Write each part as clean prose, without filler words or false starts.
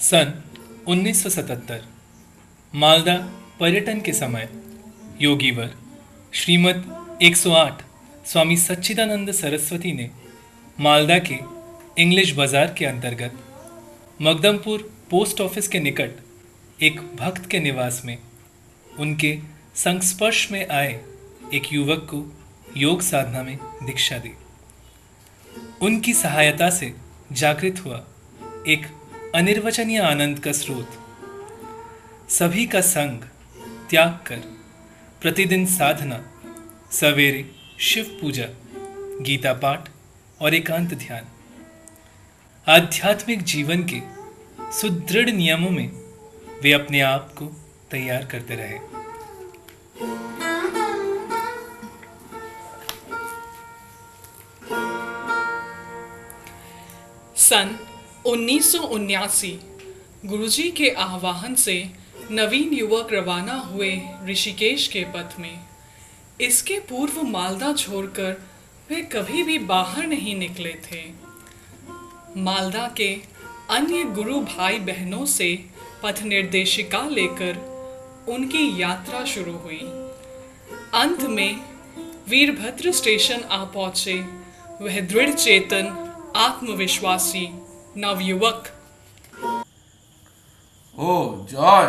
सन 1977 मालदा पर्यटन के समय योगीवर श्रीमद 108 स्वामी सच्चिदानंद सरस्वती ने मालदा के इंग्लिश बाजार के अंतर्गत मकदमपुर पोस्ट ऑफिस के निकट एक भक्त के निवास में उनके संस्पर्श में आए एक युवक को योग साधना में दीक्षा दी। उनकी सहायता से जागृत हुआ एक अनिर्वचनीय आनंद का स्रोत सभी का संग त्याग कर प्रतिदिन साधना, सवेरे शिव पूजा, गीता पाठ और एकांत ध्यान आध्यात्मिक जीवन के सुदृढ़ नियमों में वे अपने आप को तैयार करते रहे। सन 1979 गुरुजी के आह्वान से नवीन युवक रवाना हुए ऋषिकेश के पथ में। इसके पूर्व मालदा छोड़कर वे कभी भी बाहर नहीं निकले थे। मालदा के अन्य गुरु भाई बहनों से पथ निर्देशिका लेकर उनकी यात्रा शुरू हुई। अंत में वीरभद्र स्टेशन आ पहुंचे वह दृढ़ चेतन आत्मविश्वासी नवयुवक। ओ जॉय,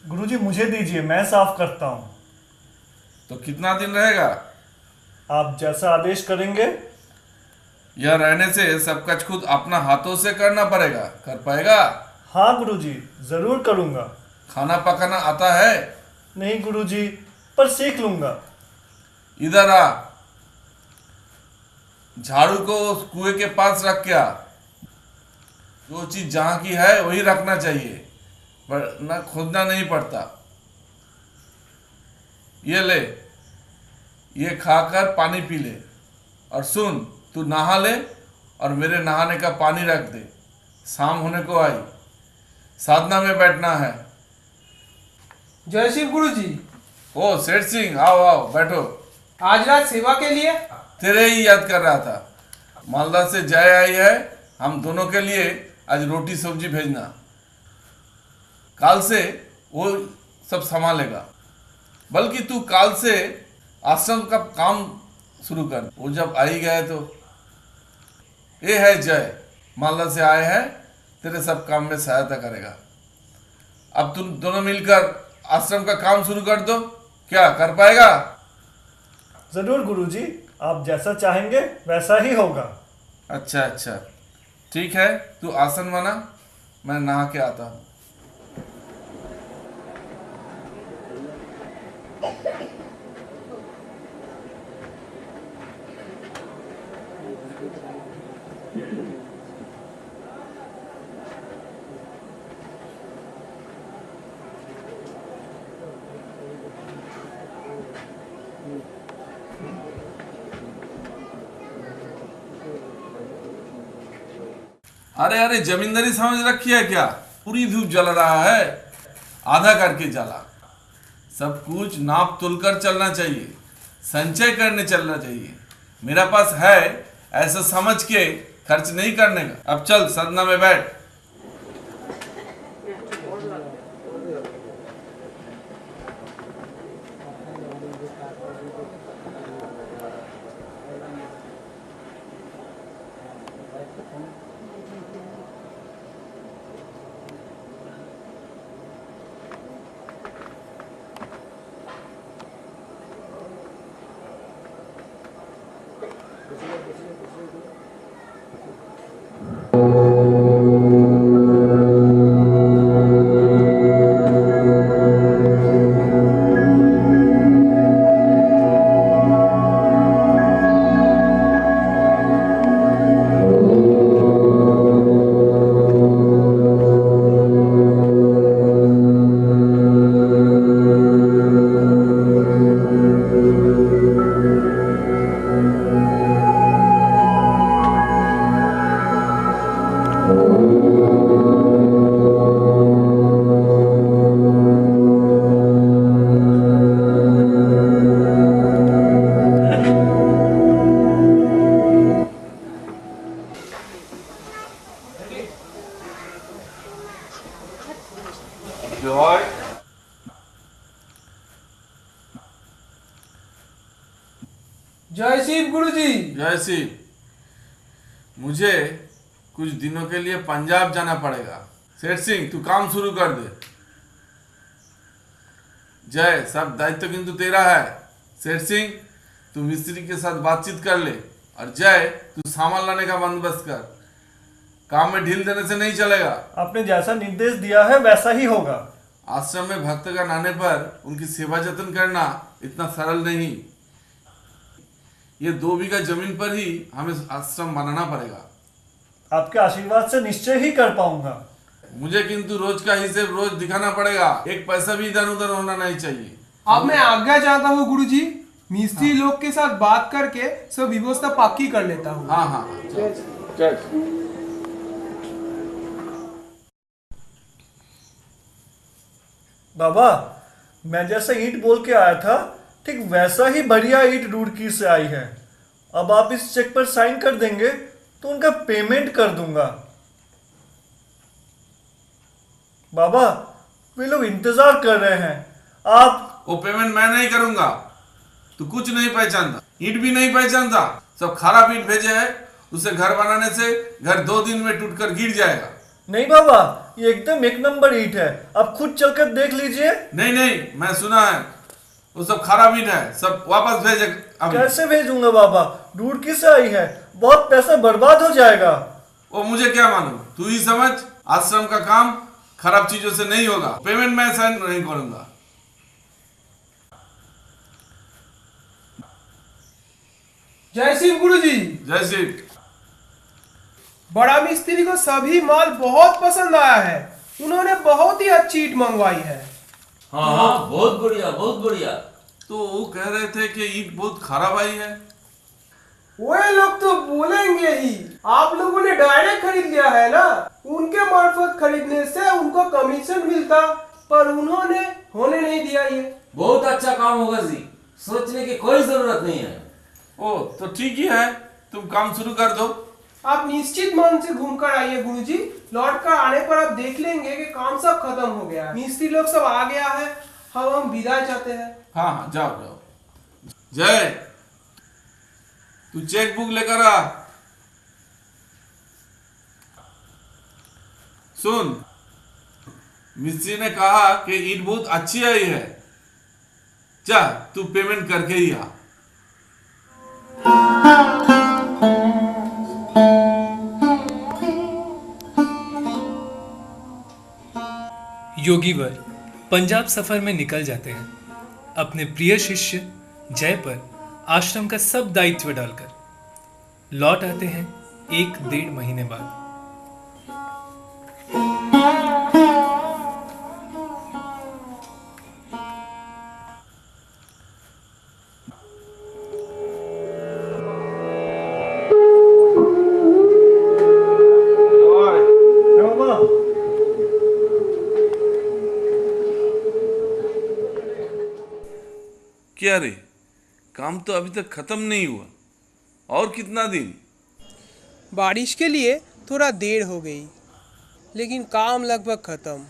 गुरुजी मुझे दीजिए, मैं साफ करता हूँ। तो कितना दिन रहेगा? आप जैसा आदेश करेंगे। यह रहने से सब कुछ खुद अपना हाथों से करना पड़ेगा। कर पाएगा? हाँ गुरुजी, जरूर करूँगा। खाना पकाना आता है? नहीं गुरुजी, पर सीख लूंगा। इधर आ। झाड़ू को उस कुएं के पास रख क्या। जो चीज जहां की है वही रखना चाहिए, वरना खोदना नहीं पड़ता। ये ले, ये खाकर पानी पी ले। और सुन, तू नहा ले और मेरे नहाने का पानी रख दे। शाम होने को आई, साधना में बैठना है। जय शिव गुरुजी। ओ सेठ सिंह, आओ आओ बैठो। आज रात सेवा के लिए तेरे ही याद कर रहा था। मालदा से जय आई है, हम दोनों के लिए आज रोटी सब्जी भेजना। काल से वो सब संभालेगा। बल्कि तू काल से आश्रम का काम शुरू कर। वो जब आई गए तो ये है जय, मालदा से आए हैं, तेरे सब काम में सहायता करेगा। अब तुम दोनों मिलकर आश्रम का काम शुरू कर दो। क्या कर पाएगा? जरूर गुरुजी, आप जैसा चाहेंगे वैसा ही होगा। अच्छा अच्छा, ठीक है, तू आसन बना, मैं नहा के आता हूँ। अरे अरे, जमींदारी समझ रखी है क्या? पूरी धूप जल रहा है, आधा करके जला। सब कुछ नाप तुल कर चलना चाहिए, संचय करने चलना चाहिए। मेरा पास है ऐसा समझ के खर्च नहीं करने का। अब चल सदना में बैठ। शिव गुरुजी। जय सिंह, मुझे कुछ दिनों के लिए पंजाब जाना पड़ेगा। सेठ सिंह, तू काम शुरू कर दे। जय, सब दायित्व किंतु तेरा है। सेठ सिंह, तू मिस्त्री के साथ बातचीत कर ले, और जय, तू सामान लाने का बंदोबस्त कर। काम में ढील देने से नहीं चलेगा। आपने जैसा निर्देश दिया है वैसा ही होगा। आश्रम में भक्तगण आने पर उनकी सेवा जतन करना इतना सरल नहीं। ये 2 बीघा जमीन पर ही हमें आश्रम बनाना पड़ेगा। आपके आशीर्वाद से निश्चय ही कर पाऊंगा। मुझे किंतु रोज का हिसाब रोज दिखाना पड़ेगा। एक पैसा भी इधर उधर होना नहीं चाहिए। अब मैं आज्ञा चाहता हूँ गुरुजी, मिस्त्री लोग के साथ बात करके सब व्यवस्था पक्की कर लेता हूँ। हाँ हाँ, चल। बाबा, मैं जैसा ईंट बोल के आया था ठीक वैसा ही बढ़िया ईंट रुड़की से आई है। अब आप इस चेक पर साइन कर देंगे तो उनका पेमेंट कर दूंगा। बाबा, वे लोग इंतजार कर रहे हैं। आप वो पेमेंट मैं नहीं करूंगा। तू कुछ नहीं पहचानता, ईंट भी नहीं पहचानता। सब खराब ईंट भेजे है। उसे घर बनाने से घर 2 दिन में टूटकर गिर जाएगा। नहीं बाबा, ये एकदम 1 नंबर ईंट है। आप खुद चलकर देख लीजिए। नहीं नहीं, मैं सुना है वो सब खराब ईंट है। सब वापस भेजे अभी। कैसे भेजूंगा बाबा? रुड़की से आई है, बहुत पैसा बर्बाद हो जाएगा। वो मुझे क्या मालूम, तू ही समझ। आश्रम का काम खराब चीजों से नहीं होगा। पेमेंट मैं साइन नहीं करूंगा। जय शिव गुरुजी। जय शिव। बड़ा मिस्त्री को सभी माल बहुत पसंद आया है। उन्होंने बहुत ही अच्छी ईंट मंगवाई है। हाँ हाँ, बहुत बढ़िया बहुत बढ़िया। तो वो कह रहे थे कि ईंट बहुत खराब आई है। वे लोग तो बोलेंगे ही। आप लोगों ने डायरेक्ट खरीद लिया है ना, उनके मार्फत खरीदने से उनको कमीशन मिलता, पर उन्होंने होने नहीं दिया। ये बहुत अच्छा काम होगा जी, सोचने की कोई जरूरत नहीं है। ओ तो ठीक ही है, तुम काम शुरू कर दो। आप निश्चित मन से घूमकर आइए गुरुजी। लौट कर आने पर आप देख लेंगे कि काम सब खत्म हो गया है। मिस्त्री लोग सब आ गया है। हम विदाई चाहते हैं। हाँ हाँ, जाओ जाओ। जय, तू चेक बुक लेकर आ। सुन, मिस्त्री ने कहा कि ईंट बहुत अच्छी आई है। जा, तू पेमेंट करके ही आ। योगीवर पंजाब सफर में निकल जाते हैं, अपने प्रिय शिष्य जय पर आश्रम का सब दायित्व डालकर। लौट आते हैं 1-1.5 महीने बाद। बाबा, क्या रे, काम तो अभी तक खत्म नहीं हुआ। और कितना दिन? बारिश के लिए थोड़ा देर हो गई, लेकिन काम लगभग खत्म।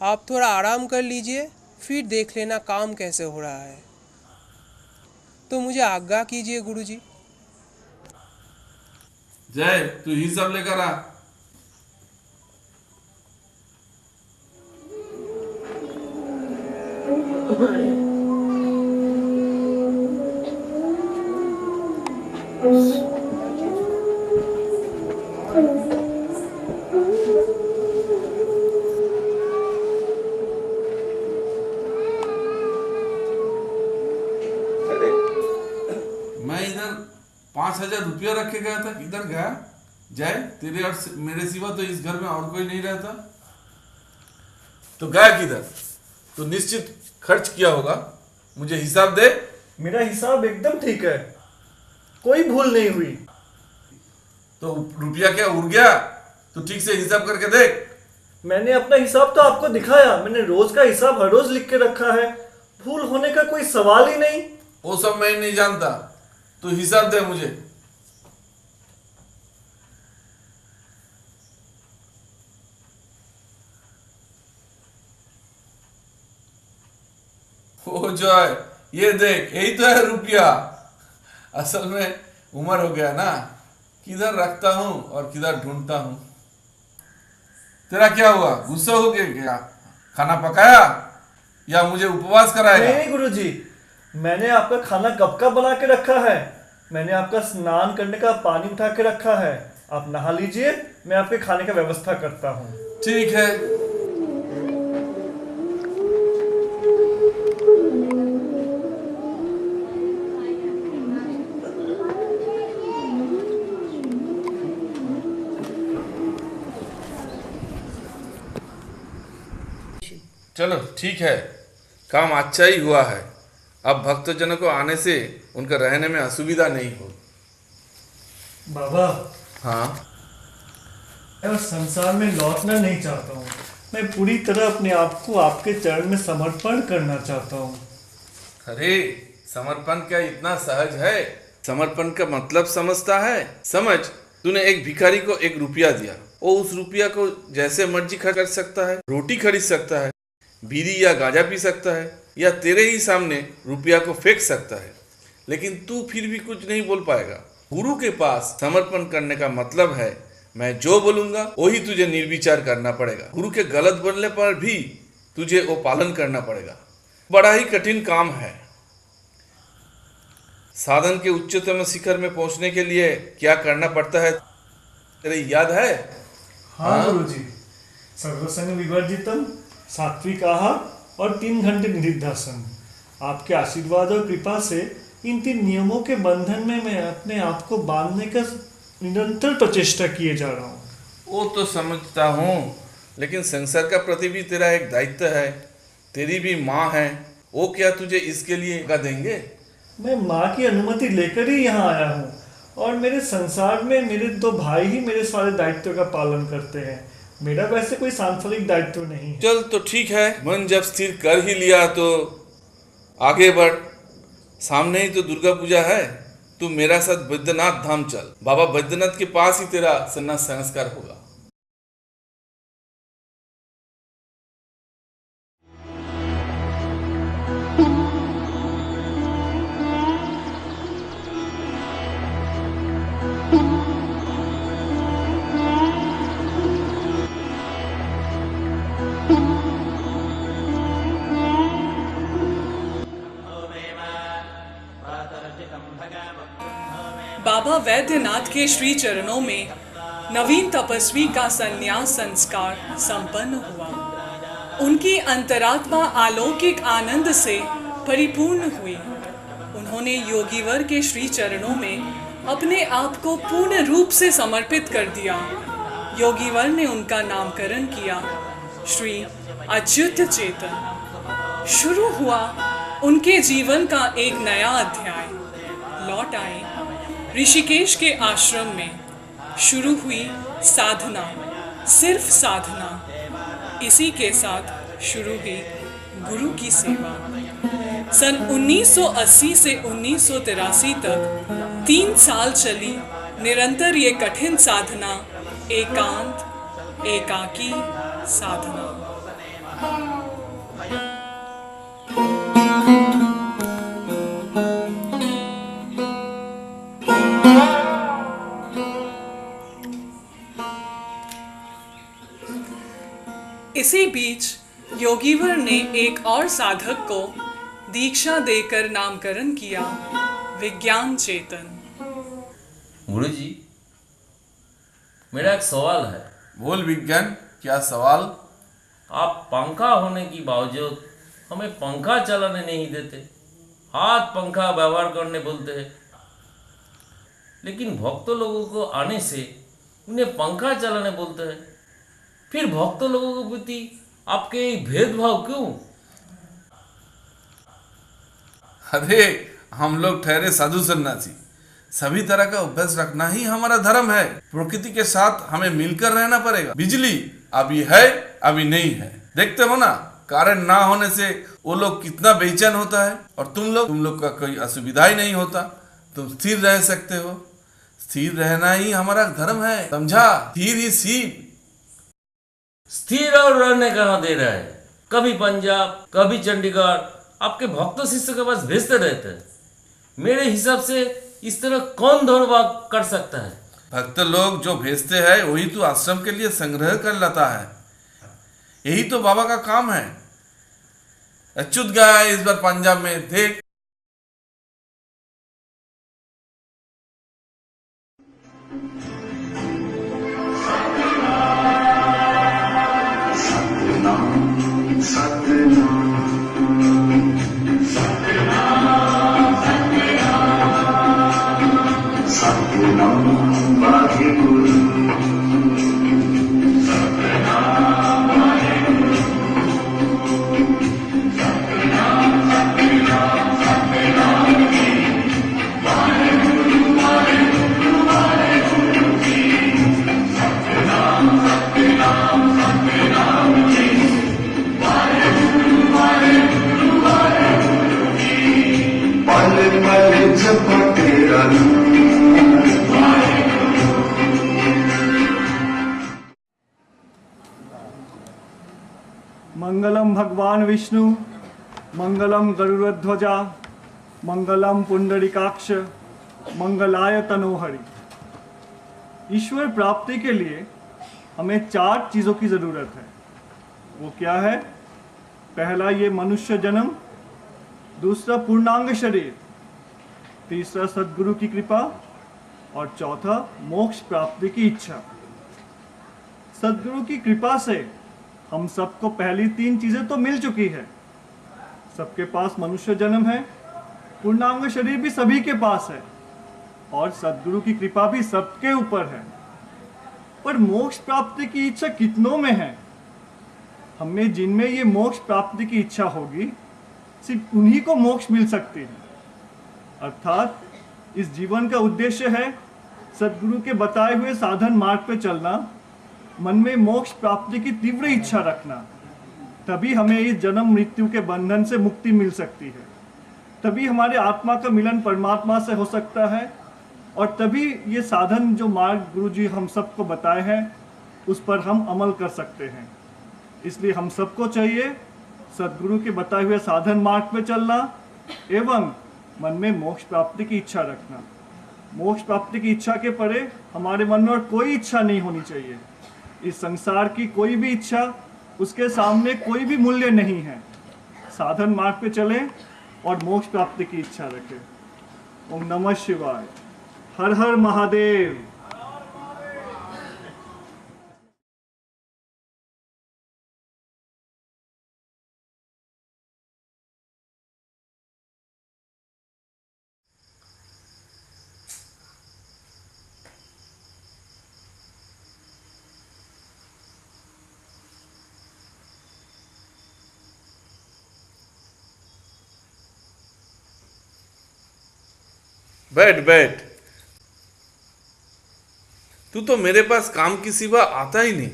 आप थोड़ा आराम कर लीजिए, फिर देख लेना काम कैसे हो रहा है। तो मुझे आज्ञा कीजिए गुरुजी। जय, तू ही सब लेकर आ। मैं इधर 5,000 रुपया रख के गया था, किधर गया? जय, तेरे और मेरे सिवा तो इस घर में और कोई नहीं रहता। तो गया किधर? तो निश्चित खर्च किया होगा। मुझे हिसाब दे। मेरा हिसाब एकदम ठीक है, कोई भूल नहीं हुई। तो रुपया क्या उड़ गया? तो ठीक से हिसाब करके देख। मैंने अपना हिसाब तो आपको दिखाया। मैंने रोज का हिसाब हर रोज लिख के रखा है। भूल होने का कोई सवाल ही नहीं। वो सब मैं नहीं जानता, तो हिसाब दे मुझे। ओ जय, ये देख, यही तो है रुपया। असल में उम्र हो गया ना, किधर रखता हूँ और किधर ढूंढता हूँ। तेरा क्या हुआ, गुस्सा हो गया क्या? खाना पकाया या मुझे उपवास कराएगा? नहीं गुरुजी, मैंने आपका खाना कब का बना के रखा है। मैंने आपका स्नान करने का पानी उठा के रखा है, आप नहा लीजिए, मैं आपके खाने का व्यवस्था करता हूँ। ठीक है। चलो ठीक है, काम अच्छा ही हुआ है। अब भक्तजनों को आने से उनका रहने में असुविधा नहीं हो। बाबा, हाँ, मैं उस संसार में लौटना नहीं चाहता हूँ। मैं पूरी तरह अपने आप को आपके चरण में समर्पण करना चाहता हूँ। अरे समर्पण क्या इतना सहज है? समर्पण का मतलब समझता है? समझ, तूने एक भिखारी को 1 रुपया दिया, वो उस रुपया को जैसे मर्जी खर्च कर सकता है, रोटी खरीद सकता है, बीड़ी या गांजा पी सकता है, या तेरे ही सामने रुपया को फेंक सकता है, लेकिन तू फिर भी कुछ नहीं बोल पाएगा। गुरु के पास समर्पण करने का मतलब है, मैं जो बोलूंगा वही तुझे निर्विचार करना पड़ेगा। गुरु के गलत बोलने पर भी तुझे वो पालन करना पड़ेगा। बड़ा ही कठिन काम है। साधन के उच्चतम शिखर में पहुंचने के लिए क्या करना पड़ता है, तेरे याद है? हाँ गुरुजी, सर्वसंग विवर्जितम, सात्विक आहार और 3 घंटे निधिध्यासन। आपके आशीर्वाद और कृपा से इन 3 नियमों के बंधन में मैं अपने आप को बांधने का निरंतर प्रचेष्टा किए जा रहा हूँ। वो तो समझता हूँ, लेकिन संसार का प्रति भी तेरा एक दायित्व है। तेरी भी माँ है, वो क्या तुझे इसके लिए जगह देंगे? मैं माँ की अनुमति लेकर ही यहाँ आया हूँ, और मेरे संसार में मेरे 2 भाई ही मेरे सारे दायित्व का पालन करते हैं। मेरा वैसे कोई सांसारिक दायित्व नहीं है। चल तो ठीक है, मन जब स्थिर कर ही लिया तो आगे बढ़। सामने ही तो दुर्गा पूजा है, तू मेरा साथ बैद्यनाथ धाम चल। बाबा बैद्यनाथ के पास ही तेरा सन्यास संस्कार होगा। बाबा वैद्यनाथ के श्री चरणों में नवीन तपस्वी का संन्यास संस्कार संपन्न हुआ। उनकी अंतरात्मा अलौकिक आनंद से परिपूर्ण हुई। उन्होंने योगीवर के श्री चरणों में अपने आप को पूर्ण रूप से समर्पित कर दिया। योगीवर ने उनका नामकरण किया श्री अच्युत चेतन। शुरू हुआ उनके जीवन का एक नया अध्याय। लौट आए ऋषिकेश के आश्रम में। शुरू हुई साधना, सिर्फ साधना। इसी के साथ शुरू हुई गुरु की सेवा। सन 1980 से 1983 तक 3 साल चली निरंतर ये कठिन साधना, एकांत एकाकी साधना। इसी बीच योगीवर ने एक और साधक को दीक्षा देकर नामकरण किया विज्ञान चेतन। गुरुजी, मेरा एक सवाल है। बोल विज्ञान, क्या सवाल? आप पंखा होने की बावजूद हमें पंखा चलाने नहीं देते, हाथ पंखा व्यवहार करने बोलते हैं, लेकिन भक्त लोगों को आने से उन्हें पंखा चलाने बोलते हैं। फिर भक्त लोगों के प्रति आपके भेदभाव क्यों? अरे हम लोग ठहरे साधु सन्यासी, सभी तरह का अभ्यास रखना ही हमारा धर्म है। प्रकृति के साथ हमें मिलकर रहना पड़ेगा। बिजली अभी है अभी नहीं है, देखते हो ना, कारण ना होने से वो लोग कितना बेचैन होता है। और तुम लोग का कोई असुविधा ही नहीं होता, तुम स्थिर रह सकते हो। स्थिर रहना ही हमारा धर्म है, समझा? स्थिर ही सीप। स्थिर और रहने कहाँ दे रहा है? कभी पंजाब कभी चंडीगढ़ आपके भक्त शिष्य के पास भेजते रहते हैं। मेरे हिसाब से इस तरह कौन दौड़ भाग कर सकता है? भक्त लोग जो भेजते हैं वही तो आश्रम के लिए संग्रह कर लाता है। यही तो बाबा का काम है। अच्युत गया है इस बार पंजाब में, देख। मंगलम भगवान विष्णु, मंगलम गरुड़ध्वजा, मंगलम पुंडरीकाक्ष, मंगलाय तनोहरि। ईश्वर प्राप्ति के लिए हमें 4 चीज़ों की ज़रूरत है। वो क्या है? पहला ये मनुष्य जन्म, दूसरा पूर्णांग शरीर, तीसरा सद्गुरु की कृपा और चौथा मोक्ष प्राप्ति की इच्छा। सद्गुरु की कृपा से हम सबको पहली 3 चीज़ें तो मिल चुकी है। सबके पास मनुष्य जन्म है, पूर्णांग शरीर भी सभी के पास है और सद्गुरु की कृपा भी सबके ऊपर है। पर मोक्ष प्राप्ति की इच्छा कितनों में है? हमें जिनमें ये मोक्ष प्राप्ति की इच्छा होगी, सिर्फ उन्हीं को मोक्ष मिल सकती है। अर्थात इस जीवन का उद्देश्य है सद्गुरु के बताए हुए साधन मार्ग पे चलना, मन में मोक्ष प्राप्ति की तीव्र इच्छा रखना। तभी हमें इस जन्म मृत्यु के बंधन से मुक्ति मिल सकती है, तभी हमारे आत्मा का मिलन परमात्मा से हो सकता है और तभी ये साधन जो मार्ग गुरु जी हम सबको बताए हैं उस पर हम अमल कर सकते हैं। इसलिए हम सबको चाहिए सद्गुरु के बताए हुए साधन मार्ग पे चलना एवं मन में मोक्ष प्राप्ति की इच्छा रखना। मोक्ष प्राप्ति की इच्छा के परे हमारे मन में और कोई इच्छा नहीं होनी चाहिए। इस संसार की कोई भी इच्छा, उसके सामने कोई भी मूल्य नहीं है। साधन मार्ग पे चलें और मोक्ष प्राप्ति की इच्छा रखें। ओम नमः शिवाय। हर हर महादेव। बैठ बैठ। तू तो मेरे पास काम की सिवा आता ही नहीं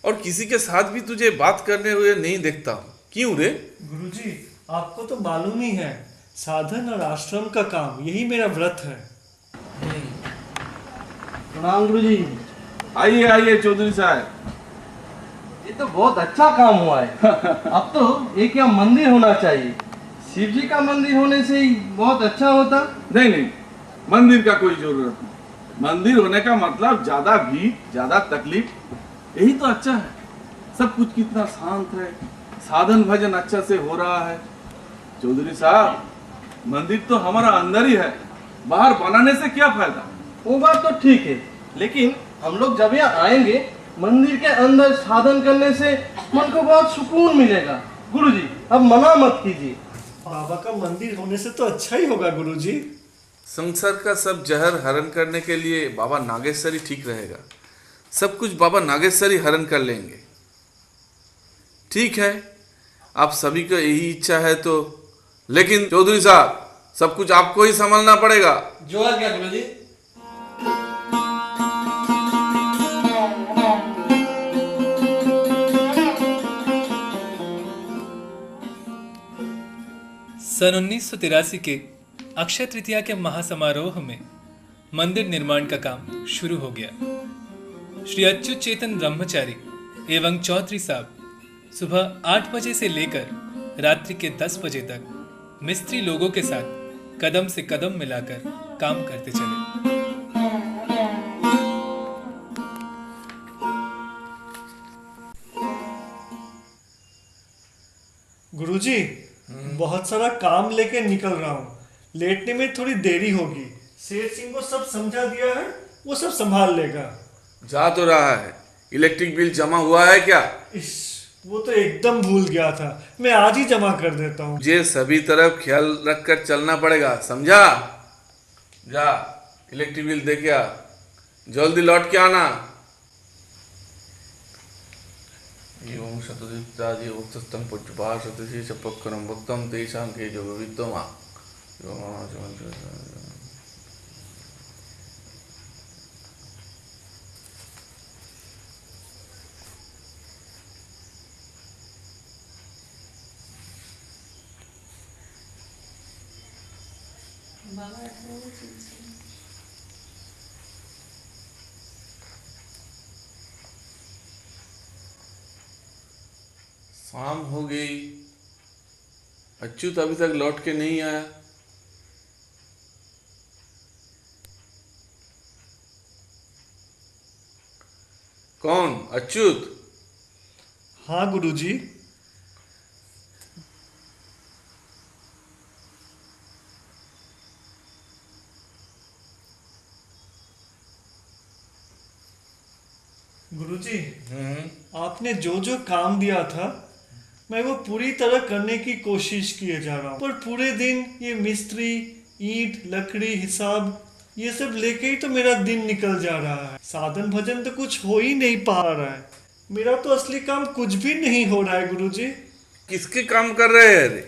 और किसी के साथ भी तुझे बात करने हुए नहीं देखता। क्यों रे? गुरुजी, आपको तो मालूम ही है, साधन और आश्रम का काम यही मेरा व्रत है। प्रणाम गुरुजी। आइए आइए चौधरी साहब। ये तो बहुत अच्छा काम हुआ है। अब तो एक यहाँ मंदिर होना चाहिए। शिव जी का मंदिर होने से ही बहुत अच्छा होता। नहीं नहीं, मंदिर का कोई जरूरत नहीं। मंदिर होने का मतलब ज्यादा भीड़, ज्यादा तकलीफ, यही तो अच्छा है। सब कुछ कितना शांत है, साधन भजन अच्छा से हो रहा है। चौधरी साहब, मंदिर तो हमारा अंदर ही है, बाहर बनाने से क्या फायदा? वो बात तो ठीक है, लेकिन हम लोग जब यहाँ आएंगे मंदिर के अंदर साधन करने से मन को बहुत सुकून मिलेगा। गुरुजी, अब मना मत कीजिए। बाबा का मंदिर होने से तो अच्छा ही होगा गुरुजी। संसार का सब जहर हरण करने के लिए बाबा नागेश्वरी ठीक रहेगा। सब कुछ बाबा नागेश्वरी हरण कर लेंगे। ठीक है, आप सभी को यही इच्छा है तो, लेकिन चौधरी साहब, सब कुछ आपको ही संभालना पड़ेगा। जो आ गया गुरुजी। सन 1983 के अक्षय तृतीया के महासमारोह में मंदिर निर्माण का काम शुरू हो गया। श्री अच्युत चेतन ब्रह्मचारी एवं चौधरी साहब सुबह 8 बजे से लेकर रात्रि के 10 बजे तक मिस्त्री लोगों के साथ कदम से कदम मिलाकर काम करते चले। गुरुजी, बहुत सारा काम लेके निकल रहा हूँ। लेटने में थोड़ी देरी होगी। शेर सिंह को सब समझा दिया है, वो सब संभाल लेगा। जा तो रहा है, इलेक्ट्रिक बिल जमा हुआ है क्या? वो तो एकदम भूल गया था, मैं आज ही जमा कर देता हूँ। मुझे सभी तरफ ख्याल रखकर चलना पड़ेगा, समझा? जा इलेक्ट्रिक बिल दे के आ, जल्दी लौट के आना। एवं शतदित्यादि उक्तस्थं पुष्पाशतशि चपक्करं भक्तं तेषां के जो विद्यमा शाम हो गई, अच्युत अभी तक लौट के नहीं आया। कौन? अच्युत? हाँ गुरुजी। गुरुजी, आपने जो जो काम दिया था मैं वो पूरी तरह करने की कोशिश किए जा रहा हूँ, पर पूरे दिन ये मिस्त्री, ईंट, लकड़ी, हिसाब ये सब लेके ही तो मेरा दिन निकल जा रहा है। साधन भजन तो कुछ हो ही नहीं पा रहा है। मेरा तो असली काम कुछ भी नहीं हो रहा है गुरुजी। किसके काम कर रहे हैं रे?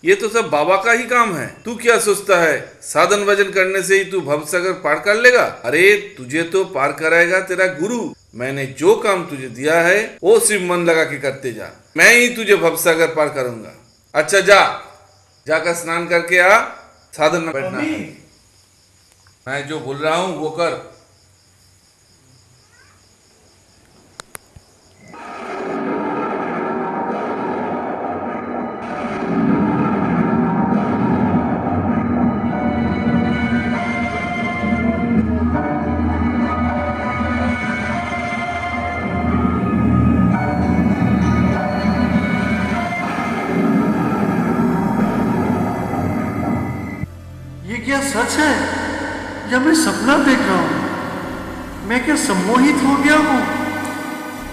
ये तो सब बाबा का ही काम है। तू क्या सोचता है साधन भजन करने से ही तू भवसागर पार कर लेगा? अरे तुझे तो पार कराएगा तेरा गुरु। मैंने जो काम तुझे दिया है वो सिर्फ मन लगा के करते जा, मैं ही तुझे भवसागर पार करूंगा। अच्छा जा, जाकर स्नान करके आ, साधन में बैठना है। मैं जो बोल रहा हूँ वो कर। ये क्या सच है या मैं सपना देख रहा हूँ? मैं क्या सम्मोहित हो गया हूँ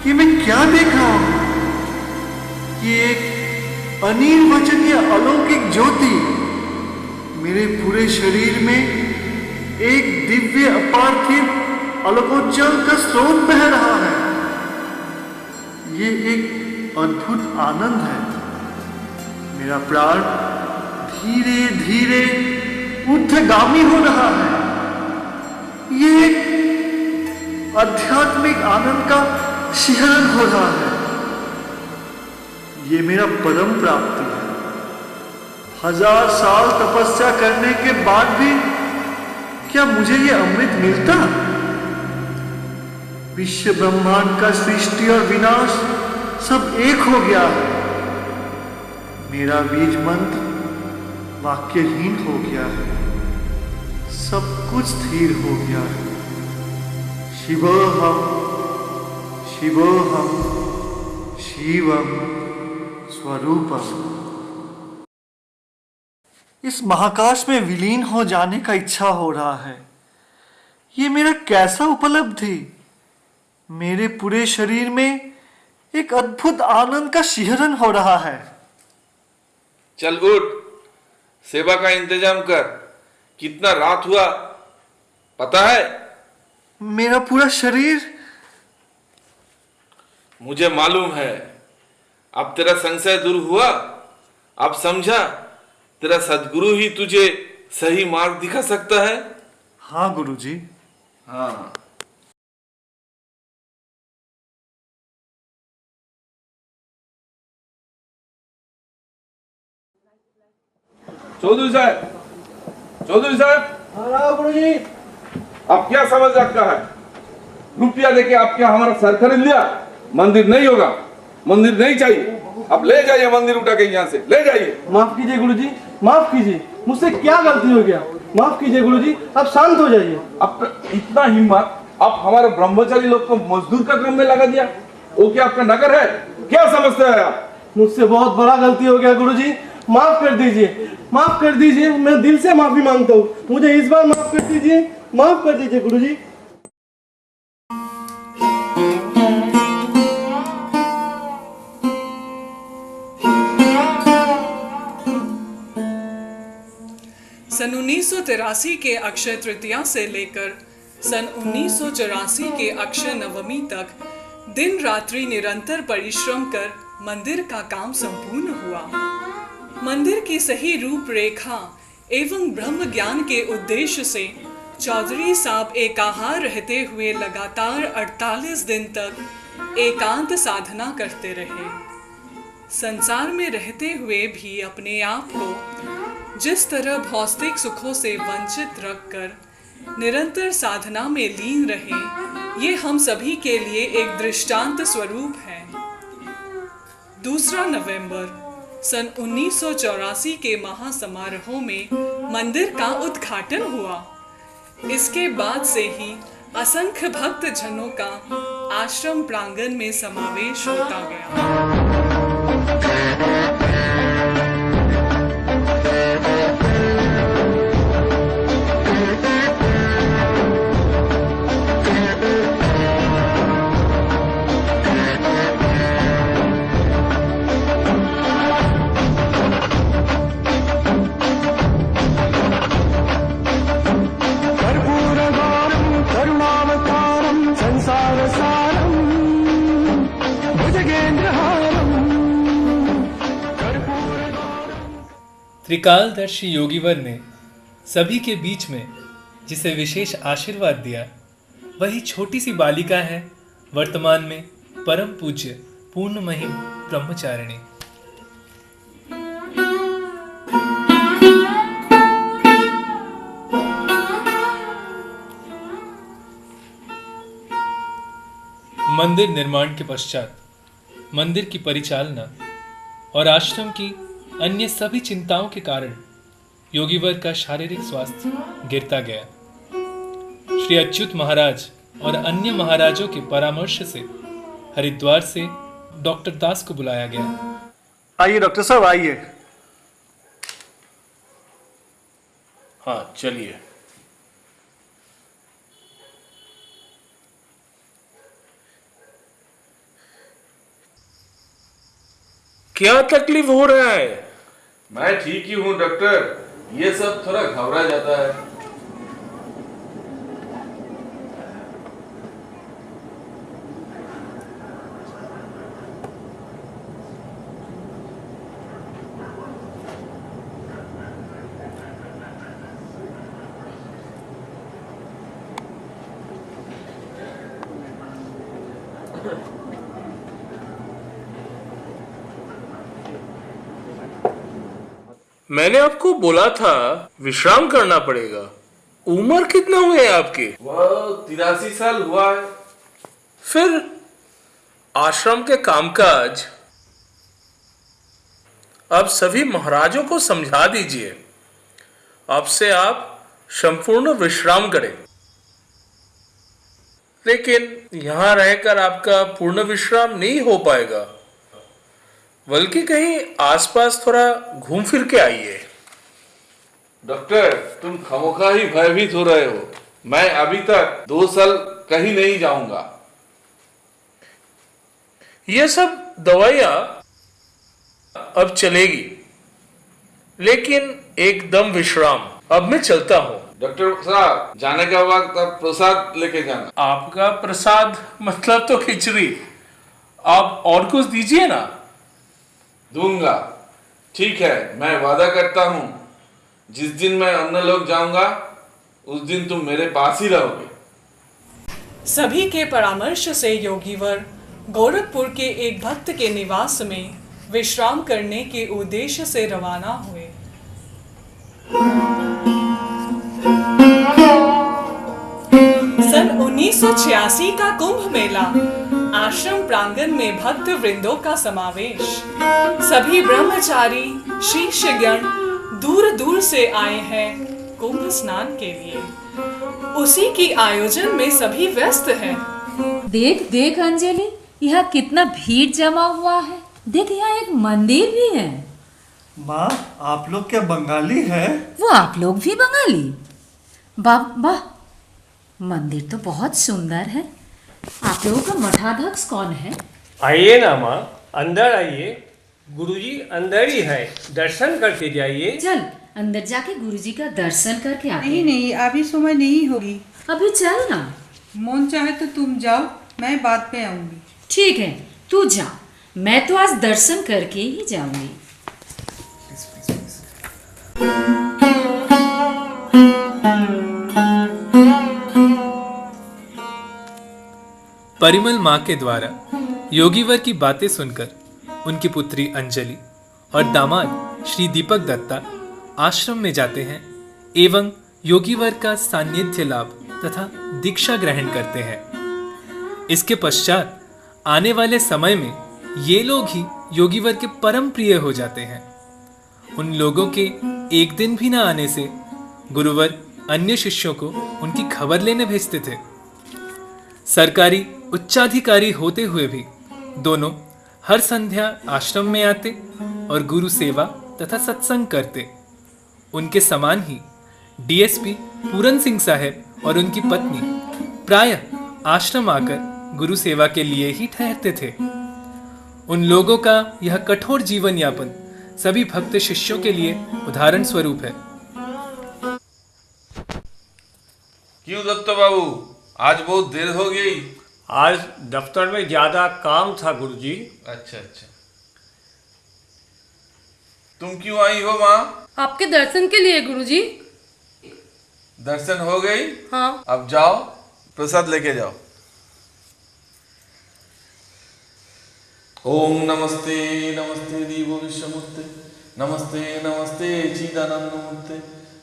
कि मैं क्या देख रहा हूँ? कि एक अनिर्वचनीय अलौकिक ज्योति मेरे पूरे शरीर में एक दिव्य अपार्थिव अलकोज्जल का स्रोत बह रहा है। ये एक अद्भुत आनंद है। मेरा प्राण धीरे धीरे ऊर्ध्वगामी हो रहा है। ये एक आध्यात्मिक आनंद का शिहरण हो रहा है। ये मेरा परम प्राप्ति है। 1000 साल तपस्या करने के बाद भी क्या मुझे ये अमृत मिलता? विश्व ब्रह्मांड का सृष्टि और विनाश सब एक हो गया है। मेरा बीज मंत्र वाक्यहीन हो गया है। सब कुछ स्थिर हो गया है। शिवोहम शिवोहम शिवम स्वरूपम। इस महाकाश में विलीन हो जाने का इच्छा हो रहा है। ये मेरा कैसा उपलब्धि? मेरे पूरे शरीर में एक अद्भुत आनंद का शिहरण हो रहा है। चल उठ, सेवा का इंतजाम कर। कितना रात हुआ पता है? मेरा पूरा शरीर। मुझे मालूम है। अब तेरा संशय दूर हुआ। अब समझा तेरा सद्गुरु ही तुझे सही मार्ग दिखा सकता है। हाँ गुरुजी। हाँ, चौधरी साहब हाँ गुरुजी। अब क्या समझ रखा है? रुपया देके आप क्या हमारा सर खरीद लिया? मंदिर नहीं होगा, मंदिर नहीं चाहिए। अब ले जाइए मंदिर उठा के यहाँ से, ले जाइए। माफ कीजिए गुरुजी, माफ कीजिए। मुझसे क्या गलती हो गया? माफ कीजिए गुरुजी, आप शांत हो जाइए। अब इतना हिम्मत आप हमारे ब्रह्मचारी लोग को मजदूर का काम में लगा दिया। वो क्या आपका नगर है? क्या समझते हैं आप? मुझसे बहुत बड़ा गलती हो गया गुरुजी, माफ कर दीजिए, माफ कर दीजिए। मैं दिल से माफी मांगता हूँ, मुझे इस बार माफ कर दीजिए, माफ कर दीजिए गुरुजी। सन 1983 के अक्षय तृतीया से लेकर सन 1984 के अक्षय नवमी तक दिन रात्रि निरंतर परिश्रम कर मंदिर का काम संपूर्ण हुआ। मंदिर की सही रूपरेखा एवं ब्रह्म ज्ञान के उद्देश्य से चौधरी साहब एकाहार रहते हुए लगातार 48 दिन तक एकांत साधना करते रहे। संसार में रहते हुए भी अपने आप को जिस तरह भौतिक सुखों से वंचित रखकर निरंतर साधना में लीन रहे, ये हम सभी के लिए एक दृष्टांत स्वरूप है। 2 नवंबर सन 1984 के महासमारोह में मंदिर का उद्घाटन हुआ। इसके बाद से ही असंख्य भक्त जनों का आश्रम प्रांगण में समावेश होता गया। त्रिकालदर्शी योगीवर ने सभी के बीच में जिसे विशेष आशीर्वाद दिया, वही छोटी सी बालिका है वर्तमान में परम पूज्य पूर्ण महिम ब्रह्मचारिणी। मंदिर निर्माण के पश्चात मंदिर की परिचालना और आश्रम की अन्य सभी चिंताओं के कारण योगीवर का शारीरिक स्वास्थ्य गिरता गया। श्री अच्युत महाराज और अन्य महाराजों के परामर्श से हरिद्वार से डॉक्टर दास को बुलाया गया। आइए डॉक्टर साहब, आइए। हाँ चलिए। क्या तकलीफ हो रहा है? मैं ठीक ही हूँ डॉक्टर, ये सब थोड़ा घबरा जाता है। मैंने आपको बोला था विश्राम करना पड़ेगा। उम्र कितना हुए आपके? वह 83 साल हुआ है। फिर आश्रम के कामकाज अब सभी महाराजों को समझा दीजिए। अब से आप संपूर्ण विश्राम करें। लेकिन यहां रहकर आपका पूर्ण विश्राम नहीं हो पाएगा, बल्कि कहीं आसपास थोड़ा घूम फिर के आइए। डॉक्टर, तुम खामोखा ही भयभीत हो रहे हो। मैं अभी तक 2 साल कहीं नहीं जाऊंगा। ये सब दवाइयां अब चलेगी, लेकिन एकदम विश्राम। अब मैं चलता हूं। डॉक्टर साहब, जाने का वक्त अब प्रसाद लेके जाना। आपका प्रसाद मतलब तो खिचड़ी। आप और कुछ दीजिए ना। दूंगा। ठीक है, मैं वादा करता हूँ, जिस दिन मैं अन्य लोग जाऊंगा उस दिन तुम मेरे पास ही रहोगे। सभी के परामर्श से योगीवर गोरखपुर के एक भक्त के निवास में विश्राम करने के उद्देश्य से रवाना हुए। सन 1986 का कुंभ मेला, आश्रम प्रांगण में भक्त वृंदों का समावेश। सभी ब्रह्मचारी शिष्यगण दूर दूर से आए हैं कुंभ स्नान के लिए। उसी की आयोजन में सभी व्यस्त हैं। देख देख अंजलि, यहाँ कितना भीड़ जमा हुआ है। देख यहाँ एक मंदिर भी है। माँ, आप लोग क्या बंगाली है? वो आप लोग भी बंगाली? वाह वाह, मंदिर तो बहुत सुंदर है। आप लोगों का मठाध्यक्ष कौन है? आइए ना माँ, अंदर आइए। गुरुजी अंदर ही है, दर्शन करके जाइए। चल अंदर जाके गुरुजी का दर्शन करके आते नहीं हैं। नहीं, अभी समय नहीं होगी। अभी चल ना। मन चाहे तो तुम जाओ, मैं बाद में आऊंगी। ठीक है, तू जा, मैं तो आज दर्शन करके ही जाऊंगी। परिमल माँ के द्वारा योगीवर की बातें सुनकर उनकी पुत्री अंजलि और दामाद श्री दीपक दत्ता आश्रम में जाते हैं एवं योगीवर का सान्निध्य लाभ तथा दीक्षा ग्रहण करते हैं। इसके पश्चात आने वाले समय में ये लोग ही योगीवर के परम प्रिय हो जाते हैं। उन लोगों के एक दिन भी न आने से गुरुवर अन्य शिष्यों को उनकी खबर लेने भेजते थे। सरकारी उच्चाधिकारी होते हुए भी दोनों हर संध्या आश्रम में आते और गुरु सेवा तथा सत्संग करते। उनके समान ही डीएसपी पूरन सिंह साहब और उनकी पत्नी प्रायः आश्रम आकर गुरु सेवा के लिए ही ठहरते थे। उन लोगों का यह कठोर जीवन यापन सभी भक्त शिष्यों के लिए उदाहरण स्वरूप है। क्यों दत्त बाबू, आज बहुत देर हो गई? आज दफ्तर में ज्यादा काम था गुरुजी। अच्छा अच्छा, तुम क्यों आई हो माँ? आपके दर्शन के लिए गुरुजी। दर्शन हो गई? हाँ। अब जाओ, प्रसाद लेके जाओ। ओम नमस्ते नमस्ते देवो विश्वमूर्ते, नमस्ते नमस्ते चिदानंद मूर्ते,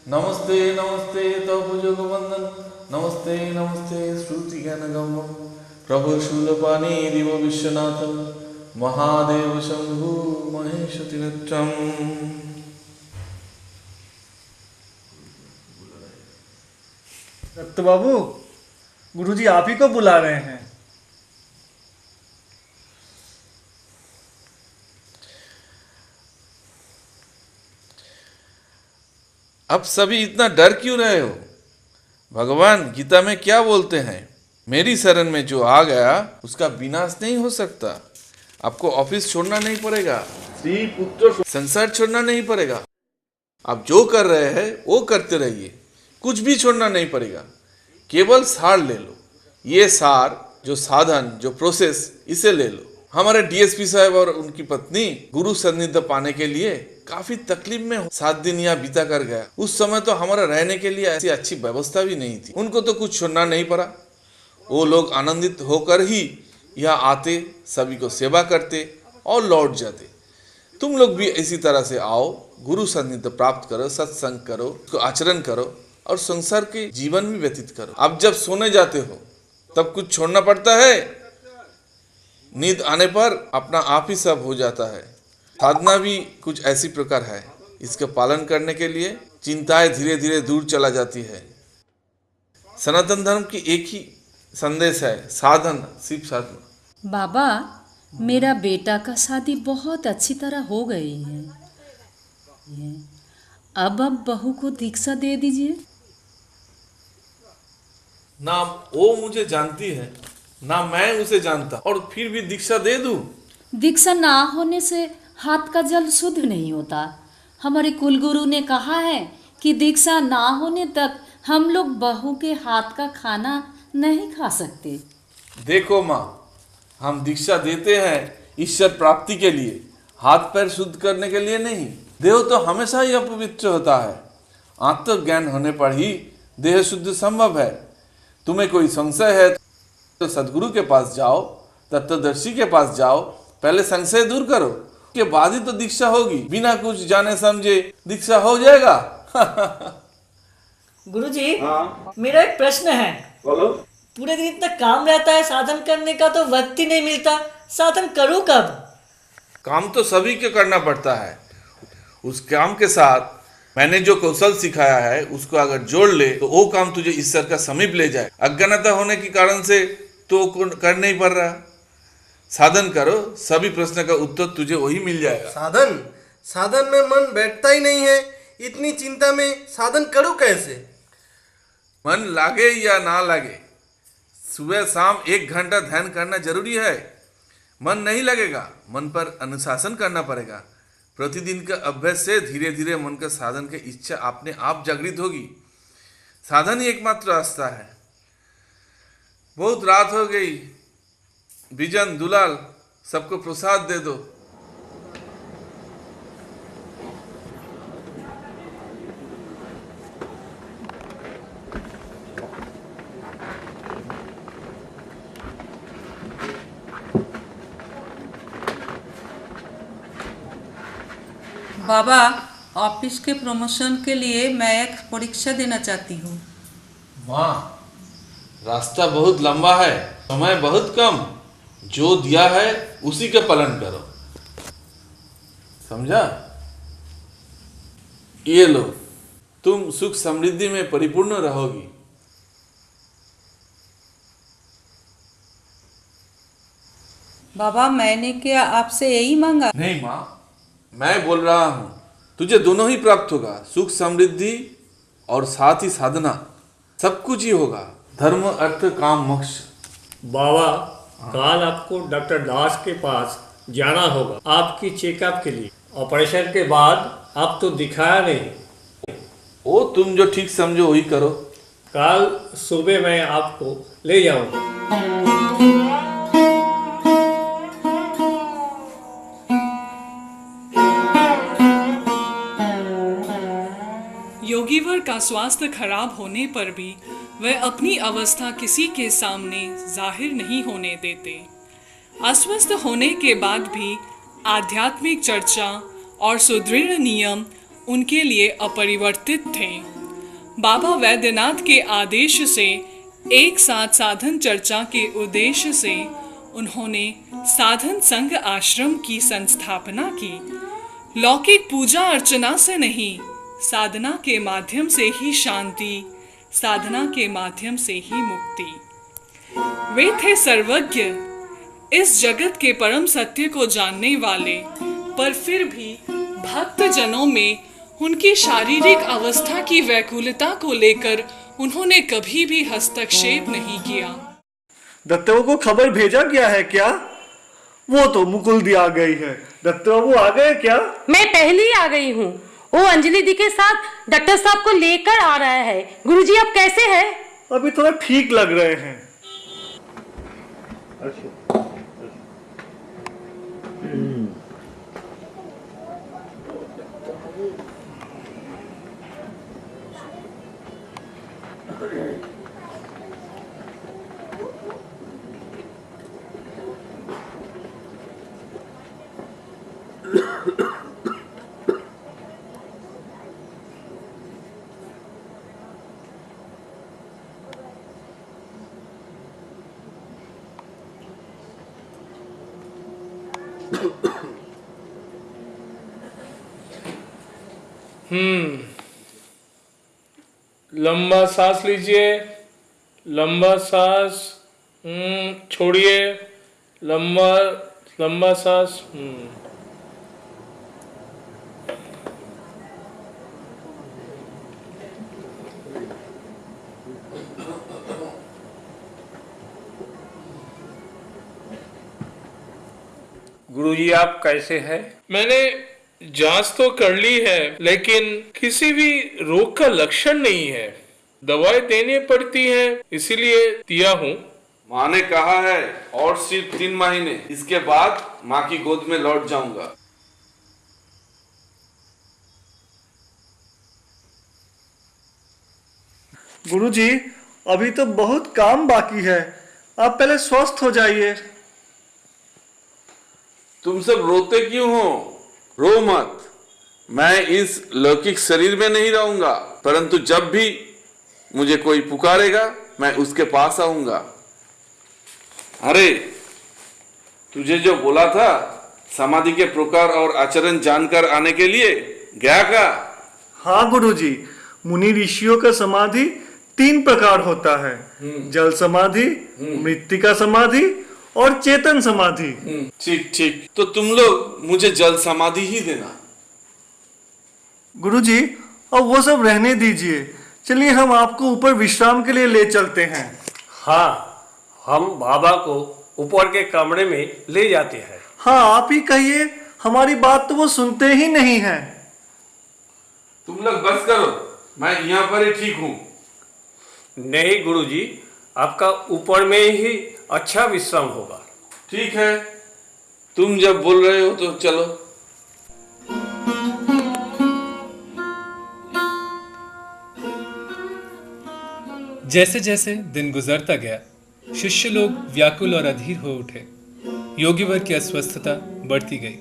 नमस्ते नमस्ते तपोजोग वंदन, नमस्ते नमस्ते श्रुति ज्ञान गम्यम, प्रभु शूलपाणी देवो विश्वनाथ, महादेव शंभु महेश त्रिनेत्रम। दत्त बाबू, गुरुजी आप ही को बुला रहे हैं। अब सभी इतना डर क्यों रहे हो? भगवान गीता में क्या बोलते हैं? मेरी शरण में जो आ गया उसका विनाश नहीं हो सकता। आपको ऑफिस छोड़ना नहीं पड़ेगा, स्त्री पुत्र संसार छोड़ना नहीं पड़ेगा। आप जो कर रहे हैं वो करते रहिए, कुछ भी छोड़ना नहीं पड़ेगा। केवल सार ले लो। ये सार, जो साधन, जो प्रोसेस, इसे ले लो। हमारे डीएसपी साहब और उनकी पत्नी गुरु सान्निध्य पाने के लिए काफी तकलीफ में 7 दिन यहाँ बिता कर गया। उस समय तो हमारा रहने के लिए ऐसी अच्छी व्यवस्था भी नहीं थी। उनको तो कुछ छोड़ना नहीं पड़ा। वो लोग आनंदित होकर ही यहाँ आते, सभी को सेवा करते और लौट जाते। तुम लोग भी इसी तरह से आओ, गुरु सान्निध्य प्राप्त करो, सत्संग करो, उसको आचरण करो और संसार के जीवन भी व्यतीत करो। अब जब सोने जाते हो तब कुछ छोड़ना पड़ता है। नींद आने पर अपना आप ही सब हो जाता है। साधना भी कुछ ऐसी प्रकार है, इसके पालन करने के लिए चिंताएं धीरे धीरे दूर चला जाती है। सनातन धर्म की एक ही संदेश है, साधन, सिर्फ साधना। बाबा, मेरा बेटा का शादी बहुत अच्छी तरह हो गई है। अब बहू को दीक्षा दे दीजिए। ना वो मुझे जानती है, ना मैं उसे जानता, और फिर भी दीक्षा दे दूं? दीक्षा ना होने से हाथ का जल शुद्ध नहीं होता। हमारे कुलगुरु ने कहा है कि दीक्षा ना होने तक हम लोग बहू के हाथ का खाना नहीं खा सकते। देखो माँ, हम दीक्षा देते हैं ईश्वर प्राप्ति के लिए, हाथ पैर शुद्ध करने के लिए नहीं। देह तो हमेशा ही अपवित्र होता है। आत्मज्ञान होने पर ही देह शुद्ध संभव है। तुम्हें कोई संशय है तो सदगुरु के पास जाओ, तत्वदर्शी के पास जाओ, पहले संशय दूर करो, के बाद ही तो दीक्षा होगी। बिना कुछ जाने समझे दीक्षा हो जाएगा? गुरुजी, मेरा एक प्रश्न है। बोलो। पूरे दिन इतना काम रहता है, साधन करने का तो वक्त ही नहीं मिलता। साधन करूं कब? काम तो सभी के करना पड़ता है। उस काम के साथ मैंने जो कौशल सिखाया है उसको अगर जोड़ ले तो वो काम तुझे ईश्वर का समीप ले जाए। अज्ञानता होने के कारण से तो कर नहीं पड़ रहा। साधन करो, सभी प्रश्न का उत्तर तुझे वही मिल जाएगा। साधन में मन बैठता ही नहीं है। इतनी चिंता में साधन करूं कैसे? मन लागे या ना लागे, सुबह शाम 1 घंटा ध्यान करना जरूरी है। मन नहीं लगेगा, मन पर अनुशासन करना पड़ेगा। प्रतिदिन के अभ्यास से धीरे धीरे मन का साधन की इच्छा अपने आप जागृत होगी। साधन ही एकमात्र रास्ता है। बहुत रात हो गई, बिजन दुलाल सबको प्रसाद दे दो। बाबा, ऑफिस के प्रमोशन के लिए मैं एक परीक्षा देना चाहती हूँ। माँ, रास्ता बहुत लंबा है, समय बहुत कम। जो दिया है उसी का पालन करो, समझा? ये लो, तुम सुख समृद्धि में परिपूर्ण रहोगी। बाबा, मैंने क्या आपसे यही मांगा? नहीं माँ, मैं बोल रहा हूँ तुझे दोनों ही प्राप्त होगा, सुख समृद्धि और साथ ही साधना। सब कुछ ही होगा, धर्म अर्थ काम मोक्ष। बाबा, कल आपको डॉक्टर दास के पास जाना होगा आपकी चेकअप के लिए। ऑपरेशन के बाद आप तो दिखाया नहीं। ओ, तुम जो ठीक समझो वही करो। कल सुबह मैं आपको ले जाऊंगा। योगीवर का स्वास्थ्य खराब होने पर भी वह अपनी अवस्था किसी के सामने जाहिर नहीं होने देते। अस्वस्थ होने के बाद भी आध्यात्मिक चर्चा और सुदृढ़ नियम उनके लिए अपरिवर्तित थे। बाबा वैद्यनाथ के आदेश से एक साथ साधन चर्चा के उद्देश्य से उन्होंने साधन संघ आश्रम की संस्थापना की। लौकिक पूजा अर्चना से नहीं, साधना के माध्यम से ही शांति, साधना के माध्यम से ही मुक्ति। वे थे सर्वज्ञ, इस जगत के परम सत्य को जानने वाले, पर फिर भी भक्त जनों में उनकी शारीरिक अवस्था की व्याकुलता को लेकर उन्होंने कभी भी हस्तक्षेप नहीं किया। दत्त को खबर भेजा गया है क्या? वो तो मुकुल दी आ गई है। दत्त बाबू आ गए क्या? मैं पहले ही आ गई हूँ। वो अंजलि दी के साथ डॉक्टर साहब को लेकर आ रहा है। गुरुजी, आप कैसे हैं? अभी थोड़ा ठीक लग रहे हैं। लंबा सांस लीजिए, लंबा सांस, छोड़िए, लंबा लंबा सांस। गुरुजी, आप कैसे हैं? मैंने जांच तो कर ली है, लेकिन किसी भी रोग का लक्षण नहीं है। दवाई देनी पड़ती है, इसीलिए दिया हूँ। माँ ने कहा है और सिर्फ 3 महीने, इसके बाद माँ की गोद में लौट जाऊंगा। गुरुजी, अभी तो बहुत काम बाकी है, आप पहले स्वस्थ हो जाइए। तुम सब रोते क्यों हो? रो मत। मैं इस लौकिक शरीर में नहीं रहूंगा, परंतु जब भी मुझे कोई पुकारेगा मैं उसके पास आऊंगा। अरे, तुझे जो बोला था समाधि के प्रकार और आचरण जानकर आने के लिए, गया का? हाँ गुरुजी, मुनि ऋषियों का समाधि 3 प्रकार होता है, जल समाधि, मृत्तिका समाधि और चेतन समाधि। ठीक ठीक, तो तुम लोग मुझे जल समाधि ही देना। गुरुजी अब वो सब रहने दीजिए, चलिए हम आपको ऊपर विश्राम के लिए ले चलते हैं। हाँ, हम बाबा को ऊपर के कमरे में ले जाते हैं। हाँ आप ही कहिए, हमारी बात तो वो सुनते ही नहीं हैं। तुम लोग बस करो, मैं यहाँ पर ही ठीक हूँ। नहीं गुरुजी, आपका ऊपर में ही अच्छा विश्राम होगा। ठीक है, तुम जब बोल रहे हो तो चलो। जैसे जैसे दिन गुजरता गया, शिष्य लोग व्याकुल और अधीर हो उठे। योगीवर की अस्वस्थता बढ़ती गई।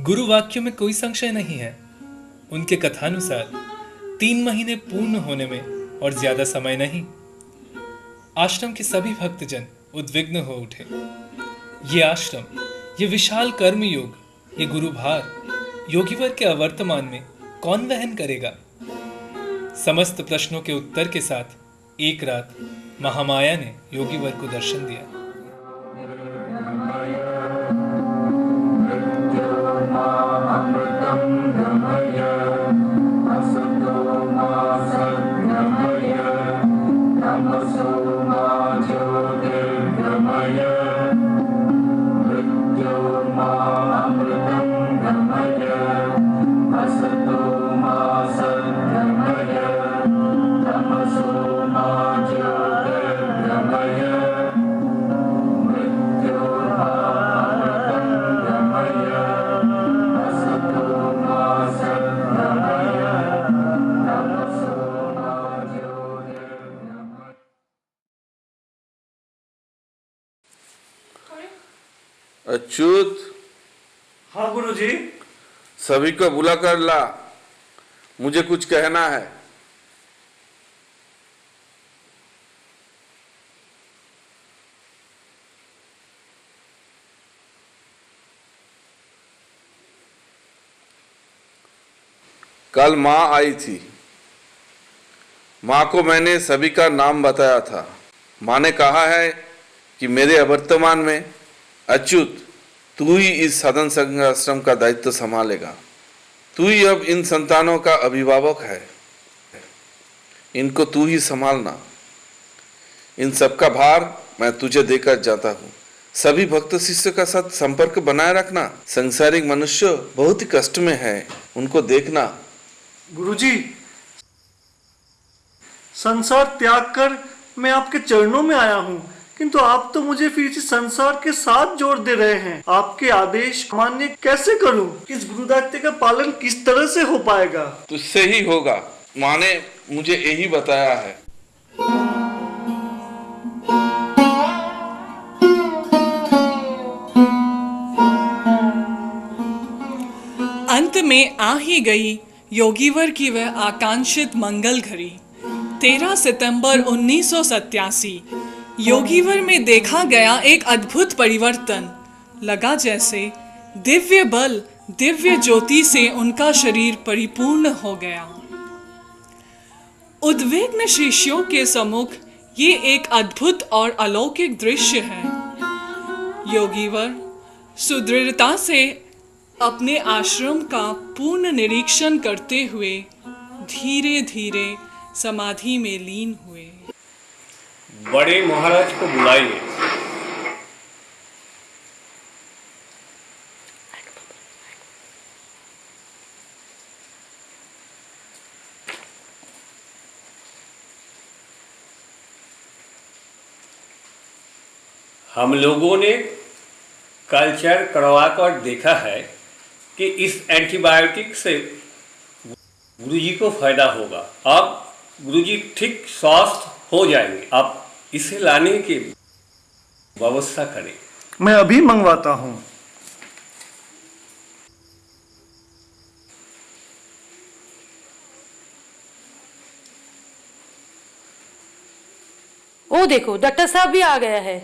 गुरु वाक्यों में कोई संशय नहीं है। उनके कथानुसार 3 महीने पूर्ण होने में और ज्यादा समय नहीं। आश्रम के सभी भक्तजन उद्विग्न हो उठे। ये आश्रम, ये विशाल कर्म योग, ये गुरु भार योगीवर के अवर्तमान में कौन वहन करेगा? समस्त प्रश्नों के उत्तर के साथ एक रात महामाया ने योगीवर को दर्शन दिया। अच्युत। हाँ गुरुजी। सभी को बुला कर ला, मुझे कुछ कहना है। कल माँ आई थी। माँ को मैंने सभी का नाम बताया था। माँ ने कहा है कि मेरे अवर्तमान में अच्युत, तू ही इस साधन संघ आश्रम का दायित्व संभालेगा। तू ही अब इन संतानों का अभिभावक है। इनको तू ही संभालना। इन सब का भार मैं तुझे देकर जाता हूँ। सभी भक्त शिष्य का साथ संपर्क बनाए रखना। संसारिक मनुष्य बहुत ही कष्ट में है, उनको देखना। गुरुजी, संसार त्याग कर मैं आपके चरणों में आया हूँ, किंतु आप तो मुझे फिर से संसार के साथ जोड़ दे रहे हैं। आपके आदेश मान्य कैसे करूं? इस गुरुदायित्व का पालन किस तरह से हो पाएगा? तुझसे ही होगा। माँ ने मुझे यही बताया है। अंत में आ ही गई योगीवर की वह आकांक्षित मंगल घड़ी। 13 सितंबर 1987 योगीवर में देखा गया एक अद्भुत परिवर्तन। लगा जैसे दिव्य बल, दिव्य ज्योति से उनका शरीर परिपूर्ण हो गया। उद्विग्न शिष्यों के सम्मुख ये एक अद्भुत और अलौकिक दृश्य है। योगीवर सुदृढ़ता से अपने आश्रम का पूर्ण निरीक्षण करते हुए धीरे धीरे समाधि में लीन हुए। बड़े महाराज को बुलाइए। हम लोगों ने कल्चर करवाकर देखा है कि इस एंटीबायोटिक से गुरुजी को फायदा होगा। अब गुरुजी ठीक स्वस्थ हो जाएंगे। आप इसे लाने की व्यवस्था करें। मैं अभी मंगवाता हूँ। ओ देखो, डॉक्टर साहब भी आ गया है।